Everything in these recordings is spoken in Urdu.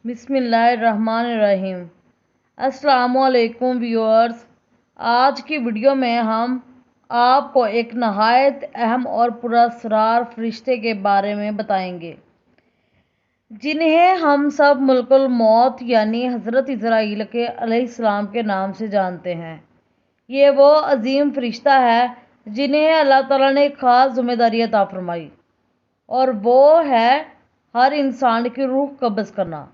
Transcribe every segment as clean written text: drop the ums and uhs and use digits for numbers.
بسم اللہ الرحمن الرحیم۔ السلام علیکم ویورز، آج کی ویڈیو میں ہم آپ کو ایک نہایت اہم اور پراسرار فرشتے کے بارے میں بتائیں گے جنہیں ہم سب ملک الموت یعنی حضرت اسرائیل علیہ السلام کے نام سے جانتے ہیں۔ یہ وہ عظیم فرشتہ ہے جنہیں اللہ تعالیٰ نے ایک خاص ذمہ داری عطا فرمائی، اور وہ ہے ہر انسان کی روح قبض کرنا۔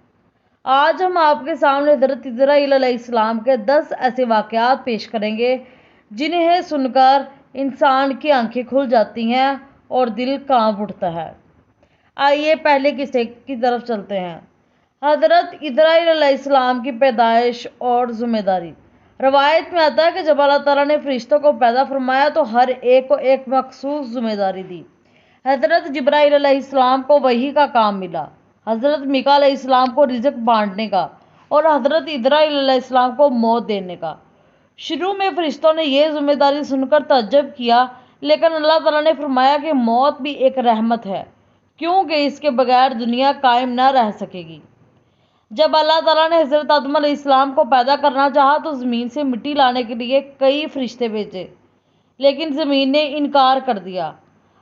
آج ہم آپ کے سامنے حضرت اسرائیل علیہ السلام کے 10 ایسے واقعات پیش کریں گے جنہیں سن کر انسان کی آنکھیں کھل جاتی ہیں اور دل کانپ اٹھتا ہے۔ آئیے پہلے قصے کی طرف چلتے ہیں۔ حضرت اسرائیل علیہ السلام کی پیدائش اور ذمہ داری۔ روایت میں آتا ہے کہ جب اللہ تعالیٰ نے فرشتوں کو پیدا فرمایا تو ہر ایک کو ایک مخصوص ذمہ داری دی۔ حضرت جبرائیل علیہ السلام کو وحی کا کام ملا، حضرت میکا علیہ السلام کو رزق بانٹنے کا، اور حضرت اسرائیل علیہ السلام کو موت دینے کا۔ شروع میں فرشتوں نے یہ ذمہ داری سن کر تعجب کیا، لیکن اللہ تعالیٰ نے فرمایا کہ موت بھی ایک رحمت ہے، کیونکہ اس کے بغیر دنیا قائم نہ رہ سکے گی۔ جب اللہ تعالیٰ نے حضرت آدم علیہ السلام کو پیدا کرنا چاہا تو زمین سے مٹی لانے کے لیے کئی فرشتے بھیجے، لیکن زمین نے انکار کر دیا۔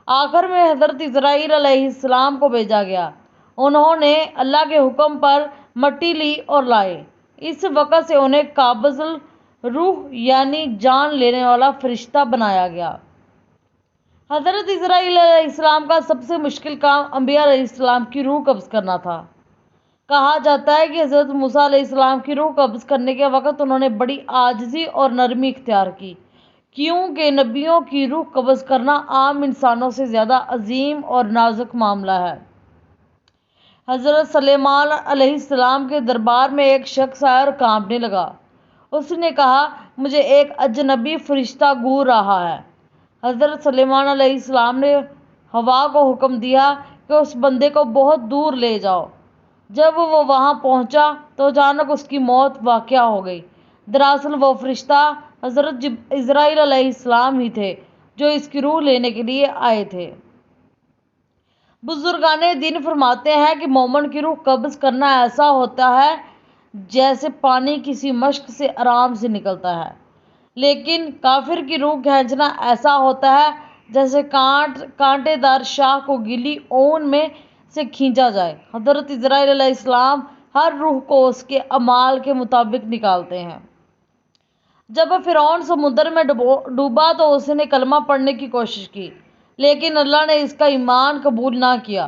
آخر میں حضرت اسرائیل علیہ السلام کو بھیجا گیا۔ انہوں نے اللہ کے حکم پر مٹی لی اور لائے۔ اس وقت سے انہیں قابض الروح یعنی جان لینے والا فرشتہ بنایا گیا۔ حضرت اسرائیل علیہ السلام کا سب سے مشکل کام انبیاء علیہ السلام کی روح قبض کرنا تھا۔ کہا جاتا ہے کہ حضرت موسیٰ علیہ السلام کی روح قبض کرنے کے وقت انہوں نے بڑی عاجزی اور نرمی اختیار کی، کیونکہ نبیوں کی روح قبض کرنا عام انسانوں سے زیادہ عظیم اور نازک معاملہ ہے۔ حضرت سلیمان علیہ السلام کے دربار میں ایک شخص آیا اور کانپنے لگا۔ اس نے کہا، مجھے ایک اجنبی فرشتہ گھور رہا ہے۔ حضرت سلیمان علیہ السلام نے ہوا کو حکم دیا کہ اس بندے کو بہت دور لے جاؤ۔ جب وہ وہاں پہنچا تو اچانک اس کی موت واقع ہو گئی۔ دراصل وہ فرشتہ حضرت اسرائیل علیہ السلام ہی تھے جو اس کی روح لینے کے لیے آئے تھے۔ بزرگان دین فرماتے ہیں کہ مومن کی روح قبض کرنا ایسا ہوتا ہے جیسے پانی کسی مشک سے آرام سے نکلتا ہے، لیکن کافر کی روح کھینچنا ایسا ہوتا ہے جیسے کانٹے دار شاخ کو گیلی اون میں سے کھینچا جائے۔ حضرت اسرائیل علیہ السلام ہر روح کو اس کے اعمال کے مطابق نکالتے ہیں۔ جب فرعون سمندر میں ڈوبا تو اس نے کلمہ پڑھنے کی کوشش کی، لیکن اللہ نے اس کا ایمان قبول نہ کیا۔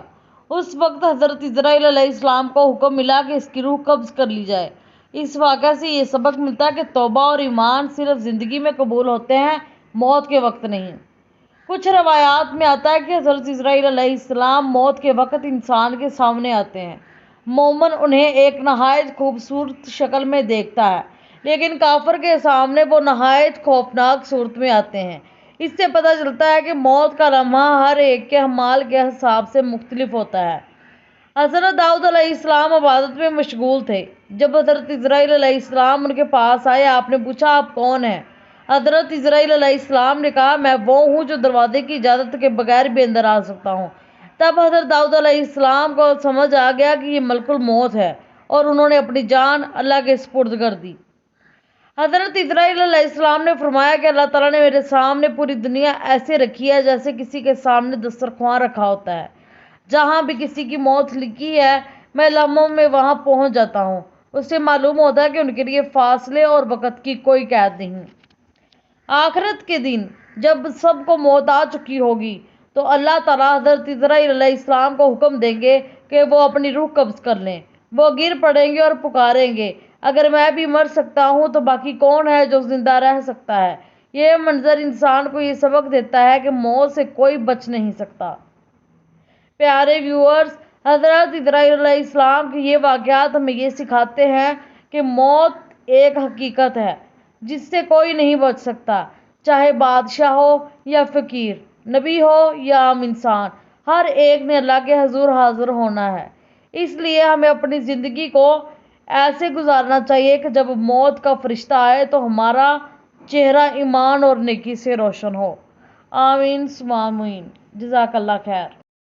اس وقت حضرت اسرائیل علیہ السلام کو حکم ملا کہ اس کی روح قبض کر لی جائے۔ اس واقعے سے یہ سبق ملتا ہے کہ توبہ اور ایمان صرف زندگی میں قبول ہوتے ہیں، موت کے وقت نہیں۔ کچھ روایات میں آتا ہے کہ حضرت اسرائیل علیہ السلام موت کے وقت انسان کے سامنے آتے ہیں۔ مومن انہیں ایک نہایت خوبصورت شکل میں دیکھتا ہے، لیکن کافر کے سامنے وہ نہایت خوفناک صورت میں آتے ہیں۔ اس سے پتہ چلتا ہے کہ موت کا لمحہ ہر ایک کے اعمال کے حساب سے مختلف ہوتا ہے۔ حضرت داؤد علیہ السلام عبادت میں مشغول تھے۔ جب حضرت اسرائیل علیہ السلام ان کے پاس آئے، آپ نے پوچھا، آپ کون ہیں؟ حضرت اسرائیل علیہ السلام نے کہا، میں وہ ہوں جو دروازے کی اجازت کے بغیر بھی اندر آ سکتا ہوں۔ تب حضرت داؤد علیہ السلام کو سمجھ آ گیا کہ یہ ملک الموت ہے، اور انہوں نے اپنی جان اللہ کے سپرد کر دی۔ حضرت اسرائیل علیہ السلام نے فرمایا کہ اللہ تعالیٰ نے میرے سامنے پوری دنیا ایسے رکھی ہے جیسے کسی کے سامنے دسترخوان رکھا ہوتا ہے۔ جہاں بھی کسی کی موت لکھی ہے، میں لمحوں میں وہاں پہنچ جاتا ہوں۔ اس سے معلوم ہوتا ہے کہ ان کے لیے فاصلے اور وقت کی کوئی قید نہیں۔ آخرت کے دن جب سب کو موت آ چکی ہوگی تو اللہ تعالیٰ حضرت اسرائیل علیہ السلام کو حکم دیں گے کہ وہ اپنی روح قبض کر لیں۔ وہ گر پڑیں گے اور پکاریں گے، اگر میں بھی مر سکتا ہوں تو باقی کون ہے جو زندہ رہ سکتا ہے؟ یہ منظر انسان کو یہ سبق دیتا ہے کہ موت سے کوئی بچ نہیں سکتا۔ پیارے ویورز، حضرت اسرائیل علیہ السلام کے یہ واقعات ہمیں یہ سکھاتے ہیں کہ موت ایک حقیقت ہے جس سے کوئی نہیں بچ سکتا، چاہے بادشاہ ہو یا فقیر، نبی ہو یا عام انسان، ہر ایک نے اللہ کے حضور حاضر ہونا ہے۔ اس لیے ہمیں اپنی زندگی کو ایسے گزارنا چاہیے کہ جب موت کا فرشتہ آئے تو ہمارا چہرہ ایمان اور نیکی سے روشن ہو۔ آمین ثم آمین۔ جزاک اللہ خیر۔